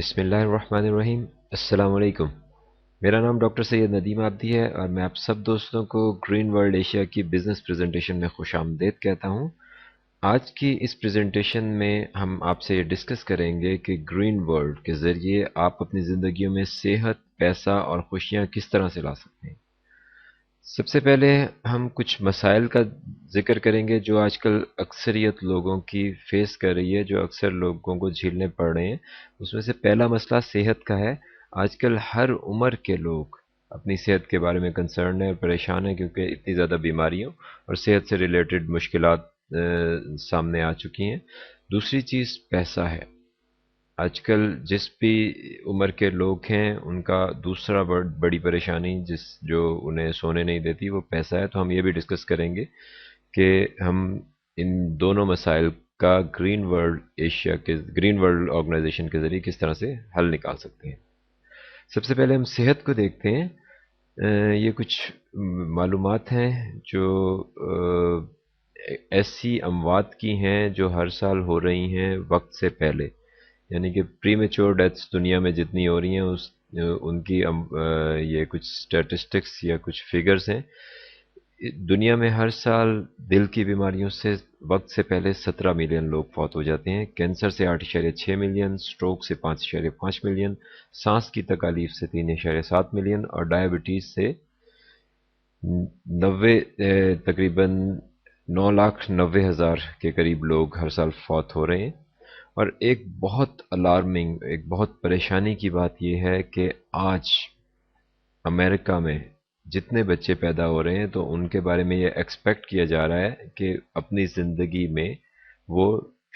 बिस्मिल्लाहिर्रहमानिर्रहीम। अस्सलाम वालेकुम। मेरा नाम डॉक्टर सैयद नदीम आब्दी है और मैं आप सब दोस्तों को ग्रीन वर्ल्ड एशिया की बिज़नेस प्रेजेंटेशन में खुश आमदीद कहता हूँ। आज की इस प्रेजेंटेशन में हम आपसे ये डिस्कस करेंगे कि ग्रीन वर्ल्ड के ज़रिए आप अपनी ज़िंदगियों में सेहत, पैसा और खुशियाँ किस तरह से ला सकते हैं। सबसे पहले हम कुछ मसाइल का ज़िक्र करेंगे जो आजकल अक्सरियत लोगों की फेस कर रही है, जो अक्सर लोगों को झेलने पड़ रहे हैं। उसमें से पहला मसला सेहत का है। आजकल हर उम्र के लोग अपनी सेहत के बारे में कंसर्न है और परेशान है, क्योंकि इतनी ज़्यादा बीमारियों और सेहत से रिलेटेड मुश्किलात सामने आ चुकी हैं। दूसरी चीज़ पैसा है। आजकल जिस भी उम्र के लोग हैं उनका दूसरा बड़ी परेशानी जो उन्हें सोने नहीं देती वो पैसा है। तो हम ये भी डिस्कस करेंगे कि हम इन दोनों मसाइल का ग्रीन वर्ल्ड ऑर्गेनाइजेशन के ज़रिए किस तरह से हल निकाल सकते हैं। सबसे पहले हम सेहत को देखते हैं। ये कुछ मालूमात हैं जो ऐसी अमवात की हैं जो हर साल हो रही हैं वक्त से पहले, यानी कि प्री मेच्योर डेथ्स दुनिया में जितनी हो रही हैं उनकी ये कुछ स्टैटिस्टिक्स या कुछ फिगर्स हैं। दुनिया में हर साल दिल की बीमारियों से वक्त से पहले 17 मिलियन लोग फौत हो जाते हैं। कैंसर से 8.6 मिलियन, स्ट्रोक से 5.5 मिलियन, सांस की तकलीफ से 3.7 मिलियन और डायबिटीज़ से 90 तकरीबन 9,90,000 के करीब लोग हर साल फौत हो रहे हैं। और एक बहुत अलार्मिंग, एक बहुत परेशानी की बात यह है कि आज अमेरिका में जितने बच्चे पैदा हो रहे हैं तो उनके बारे में ये एक्सपेक्ट किया जा रहा है कि अपनी ज़िंदगी में वो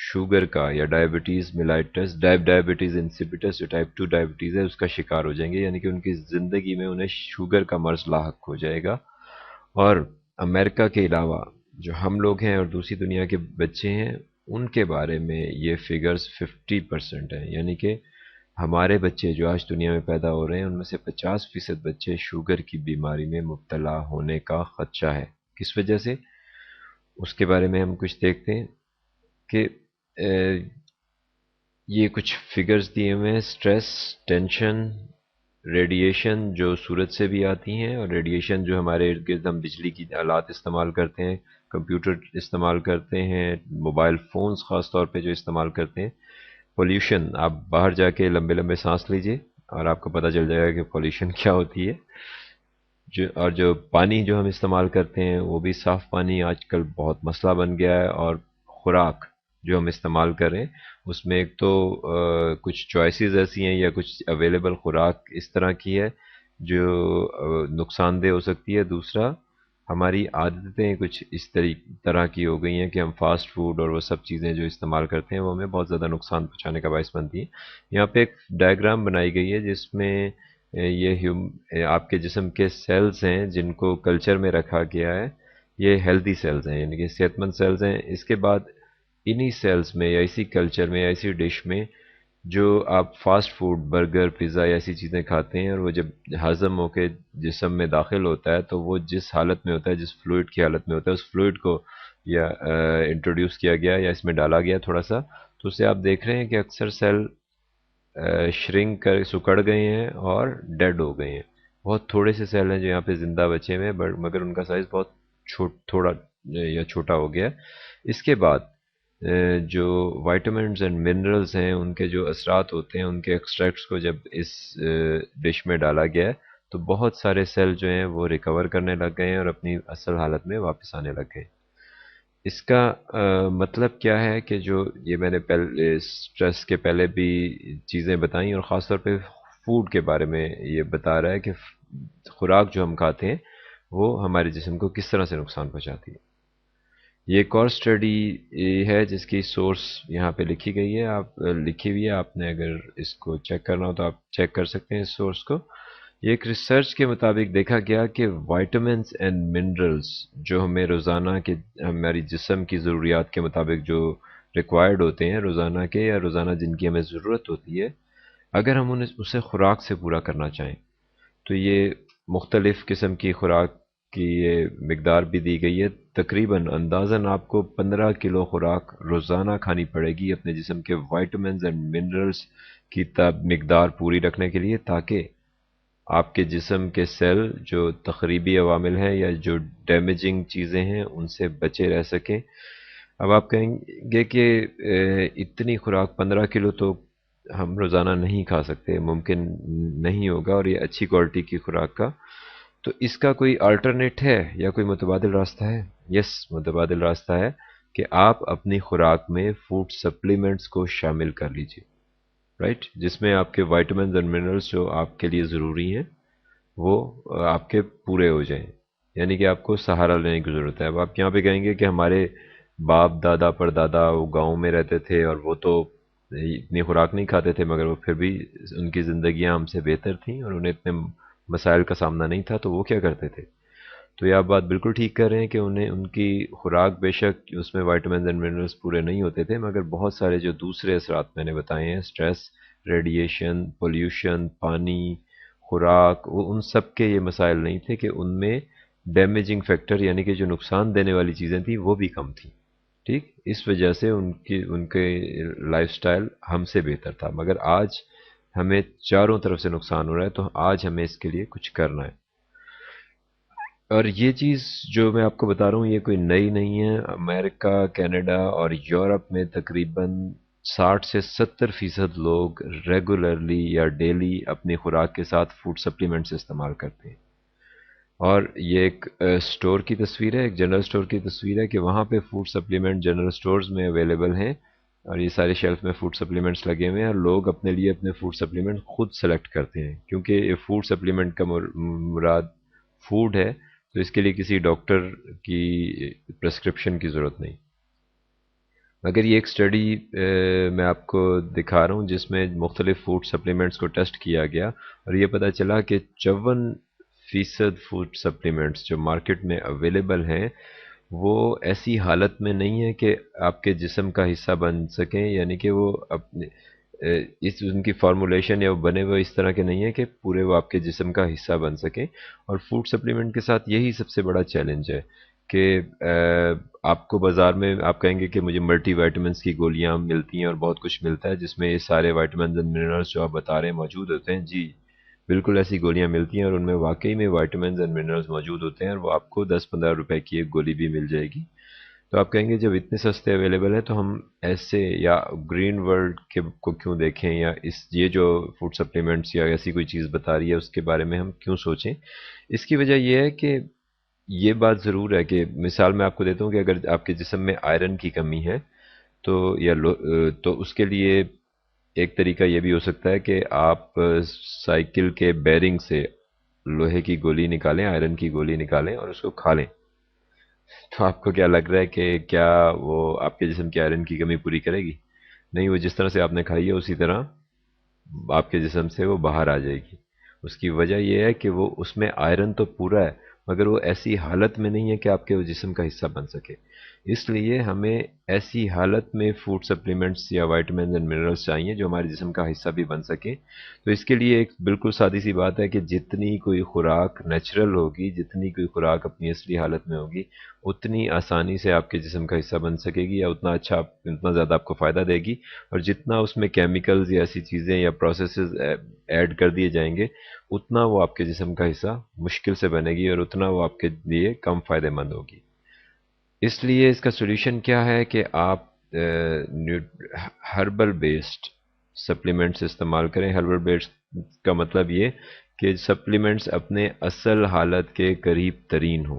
शुगर का या डायबिटीज़ मिलाइटस, डायबिटीज़ इंसिपिटस जो टाइप 2 डायबिटीज़ है उसका शिकार हो जाएंगे, यानी कि उनकी ज़िंदगी में उन्हें शुगर का मर्ज लाहक हो जाएगा। और अमेरिका के अलावा जो हम लोग हैं और दूसरी दुनिया के बच्चे हैं उनके बारे में ये फिगर्स 50% हैं, यानी कि हमारे बच्चे जो आज दुनिया में पैदा हो रहे हैं उनमें से 50% बच्चे शुगर की बीमारी में मुब्तला होने का खदशा है। किस वजह से, उसके बारे में हम कुछ देखते हैं कि ये कुछ फिगर्स दिए हुए हैं। स्ट्रेस, टेंशन, रेडिएशन जो सूरज से भी आती हैं और रेडिएशन जो हमारे इर्द गिर्द हम बिजली की आलात इस्तेमाल करते हैं, कंप्यूटर इस्तेमाल करते हैं, मोबाइल फ़ोन्स ख़ास तौर पे जो इस्तेमाल करते हैं। पोल्यूशन, आप बाहर जाके लंबे लंबे सांस लीजिए और आपको पता चल जाएगा कि पोल्यूशन क्या होती है। जो पानी जो हम इस्तेमाल करते हैं वो भी साफ़ पानी आजकल बहुत मसला बन गया है। और खुराक जो हम इस्तेमाल करें उसमें एक तो कुछ चॉइसेस ऐसी हैं या कुछ अवेलेबल खुराक इस तरह की है जो नुकसानदेह हो सकती है। दूसरा, हमारी आदतें कुछ इस तरह की हो गई हैं कि हम फास्ट फूड और वो सब चीज़ें जो इस्तेमाल करते हैं वो हमें बहुत ज़्यादा नुकसान पहुंचाने का बायस बनती हैं। यहाँ पे एक डायग्राम बनाई गई है जिसमें आपके जिस्म के सेल्स हैं जिनको कल्चर में रखा गया है। ये हेल्दी सेल्स हैं, यानी कि सेहतमंद सेल्स हैं। इसके बाद इन्हीं सेल्स में या इसी कल्चर में या इसी डिश में जो आप फास्ट फूड, बर्गर, पिज़्ज़ा या ऐसी चीज़ें खाते हैं और वो जब हज़म होके जिस्म में दाखिल होता है तो वो जिस हालत में होता है, जिस फ्लूइड की हालत में होता है, उस फ्लूइड को या इंट्रोड्यूस किया गया या इसमें डाला गया थोड़ा सा, तो उससे आप देख रहे हैं कि अक्सर सेल श्रिंक कर सिकुड़ गए हैं और डेड हो गए हैं। बहुत थोड़े से सेल हैं जो यहाँ पे ज़िंदा बचे हुए हैं, बट मगर उनका साइज़ बहुत थोड़ा या छोटा हो गया है। इसके बाद जो वाइटामिन्स एंड मिनरल्स हैं उनके जो असरात होते हैं उनके एक्सट्रैक्ट्स को जब इस डिश में डाला गया है तो बहुत सारे सेल जो हैं वो रिकवर करने लग गए हैं और अपनी असल हालत में वापस आने लग गए। इसका मतलब क्या है कि जो ये मैंने पहले स्ट्रेस के पहले भी चीज़ें बताई और ख़ास तौर पे फूड के बारे में ये बता रहा है कि खुराक जो हम खाते हैं वो हमारे जिस्म को किस तरह से नुकसान पहुंचाती है। ये एक और स्टडी है जिसकी सोर्स यहाँ पे लिखी गई है, आप लिखी हुई है। आपने अगर इसको चेक करना हो तो आप चेक कर सकते हैं इस सोर्स को। ये एक रिसर्च के मुताबिक देखा गया कि वाइटामिन्स एंड मिनरल्स जो हमें रोज़ाना के हमारी जिस्म की ज़रूरियात के मुताबिक जो रिक्वायर्ड होते हैं रोज़ाना के या रोज़ाना जिनकी हमें ज़रूरत होती है, अगर हम उन्हें उसे खुराक से पूरा करना चाहें तो ये मुख्तलिफ़ किस्म की खुराक کی یہ مقدار بھی دی گئی ہے، تقریباً اندازاً آپ کو 15 کلو خوراک روزانہ کھانی پڑے گی اپنے جسم کے وائٹامنز اینڈ منرلز کی مقدار پوری رکھنے کے لیے، تاکہ آپ کے جسم کے سیل جو تخریبی عوامل ہیں یا جو ڈیمیجنگ چیزیں ہیں ان سے بچے رہ سکیں۔ اب آپ کہیں گے کہ اتنی خوراک 15 کلو تو ہم روزانہ نہیں کھا سکتے، ممکن نہیں ہوگا، اور یہ اچھی کوالٹی کی خوراک کا، تو اس کا کوئی آلٹرنیٹ ہے یا کوئی متبادل راستہ ہے؟ یس، متبادل راستہ ہے کہ آپ اپنی خوراک میں فوڈ سپلیمنٹس کو شامل کر لیجئے، رائٹ، جس میں آپ کے وائٹامنز اور منرلز جو آپ کے لیے ضروری ہیں وہ آپ کے پورے ہو جائیں، یعنی کہ آپ کو سہارا لینے کی ضرورت ہے۔ اب آپ یہاں پہ کہیں گے کہ ہمارے باپ دادا پر دادا وہ گاؤں میں رہتے تھے اور وہ تو اتنی خوراک نہیں کھاتے تھے، مگر وہ پھر بھی ان کی زندگیاں ہم سے بہتر تھیں اور انہیں اتنے مسائل کا سامنا نہیں تھا، تو وہ کیا کرتے تھے؟ تو یہ آپ بات بالکل ٹھیک کر رہے ہیں کہ انہیں ان کی خوراک بے شک اس میں وائٹامنز اینڈ منرلز پورے نہیں ہوتے تھے، مگر بہت سارے جو دوسرے اثرات میں نے بتائے ہیں، سٹریس، ریڈیشن، پولیوشن، پانی، خوراک، وہ ان سب کے یہ مسائل نہیں تھے کہ ان میں ڈیمیجنگ فیکٹر یعنی کہ جو نقصان دینے والی چیزیں تھیں وہ بھی کم تھیں، ٹھیک، اس وجہ سے ان کے لائف سٹائل ہم سے بہتر تھا، مگر آج ہمیں چاروں طرف سے نقصان ہو رہا ہے، تو آج ہمیں اس کے لیے کچھ کرنا ہے۔ اور یہ چیز جو میں آپ کو بتا رہا ہوں یہ کوئی نئی نہیں ہے، امریکہ، کینیڈا اور یورپ میں تقریباً 60 سے 70% لوگ ریگولرلی یا ڈیلی اپنی خوراک کے ساتھ فوڈ سپلیمنٹس استعمال کرتے ہیں۔ اور یہ ایک سٹور کی تصویر ہے، ایک جنرل سٹور کی تصویر ہے کہ وہاں پہ فوڈ سپلیمنٹ جنرل سٹورز میں اویلیبل ہیں، اور یہ سارے شیلف میں فوڈ سپلیمنٹس لگے ہوئے ہیں، اور لوگ اپنے لیے اپنے فوڈ سپلیمنٹ خود سلیکٹ کرتے ہیں، کیونکہ یہ فوڈ سپلیمنٹ کا مراد فوڈ ہے، تو اس کے لیے کسی ڈاکٹر کی پرسکرپشن کی ضرورت نہیں۔ مگر یہ ایک سٹڈی میں آپ کو دکھا رہا ہوں جس میں مختلف فوڈ سپلیمنٹس کو ٹیسٹ کیا گیا، اور یہ پتہ چلا کہ 54% فوڈ سپلیمنٹس جو مارکیٹ میں اویلیبل ہیں وہ ایسی حالت میں نہیں ہے کہ آپ کے جسم کا حصہ بن سکیں، یعنی کہ وہ اپنے اس ان کی فارمولیشن یا وہ بنے ہوئے اس طرح کے نہیں ہے کہ پورے وہ آپ کے جسم کا حصہ بن سکیں۔ اور فوڈ سپلیمنٹ کے ساتھ یہی سب سے بڑا چیلنج ہے کہ آپ کو بازار میں آپ کہیں گے کہ مجھے ملٹی وائٹامنس کی گولیاں ملتی ہیں اور بہت کچھ ملتا ہے جس میں یہ سارے وائٹامنز اینڈ منرلز جو آپ بتا رہے ہیں موجود ہوتے ہیں، جی بالکل ایسی گولیاں ملتی ہیں، اور ان میں واقعی میں وائٹامنز اینڈ منرلز موجود ہوتے ہیں، اور وہ آپ کو 10-15 روپے کی ایک گولی بھی مل جائے گی۔ تو آپ کہیں گے جب اتنے سستے اویلیبل ہیں تو ہم ایسے یا گرین ورلڈ کے کو کیوں دیکھیں، یا یہ جو فوڈ سپلیمنٹس یا ایسی کوئی چیز بتا رہی ہے اس کے بارے میں ہم کیوں سوچیں؟ اس کی وجہ یہ ہے کہ یہ بات ضرور ہے کہ مثال میں آپ کو دیتا ہوں کہ اگر آپ کے جسم میں آئرن کی کمی ہے تو تو اس کے لیے ایک طریقہ یہ بھی ہو سکتا ہے کہ آپ سائیکل کے بیرنگ سے لوہے کی گولی نکالیں، آئرن کی گولی نکالیں اور اس کو کھا لیں۔ تو آپ کو کیا لگ رہا ہے کہ کیا وہ آپ کے جسم کی آئرن کی کمی پوری کرے گی؟ نہیں، وہ جس طرح سے آپ نے کھائی ہے اسی طرح آپ کے جسم سے وہ باہر آ جائے گی۔ اس کی وجہ یہ ہے کہ وہ اس میں آئرن تو پورا ہے، مگر وہ ایسی حالت میں نہیں ہے کہ آپ کے جسم کا حصہ بن سکے۔ اس لیے ہمیں ایسی حالت میں فوڈ سپلیمنٹس یا وائٹامنز اینڈ منرلز چاہیے جو ہمارے جسم کا حصہ بھی بن سکے۔ تو اس کے لیے ایک بالکل سادی سی بات ہے کہ جتنی کوئی خوراک نیچرل ہوگی، جتنی کوئی خوراک اپنی اصلی حالت میں ہوگی، اتنی آسانی سے آپ کے جسم کا حصہ بن سکے گی، یا اتنا اچھا، اتنا زیادہ آپ کو فائدہ دے گی۔ اور جتنا اس میں کیمیکلز یا ایسی چیزیں یا پروسیسز ایڈ کر دیے جائیں گے، اتنا وہ آپ کے جسم کا حصہ مشکل سے بنے گی اور اتنا وہ آپ کے لیے کم فائدہ مند ہوگی۔ اس لیے اس کا سولوشن کیا ہے کہ آپ ہربل بیسڈ سپلیمنٹس استعمال کریں۔ ہربل بیسڈ کا مطلب یہ کہ سپلیمنٹس اپنے اصل حالت کے قریب ترین ہوں۔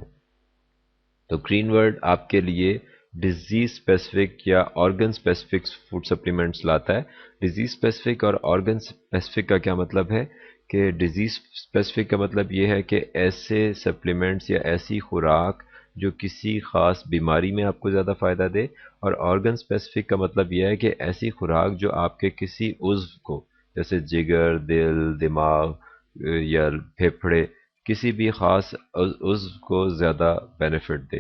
تو گرین ورلڈ آپ کے لیے ڈیزیز اسپیسیفک یا آرگن اسپیسیفک فوڈ سپلیمنٹس لاتا ہے۔ ڈیزیز اسپیسیفک اور آرگن اسپیسیفک کا کیا مطلب ہے کہ ڈیزیز اسپیسیفک کا مطلب یہ ہے کہ ایسے سپلیمنٹس یا ایسی خوراک جو کسی خاص بیماری میں آپ کو زیادہ فائدہ دے، اور آرگن اسپیسیفک کا مطلب یہ ہے کہ ایسی خوراک جو آپ کے کسی عضو کو، جیسے جگر، دل، دماغ یا پھیپھڑے، کسی بھی خاص عضو کو زیادہ بینیفٹ دے۔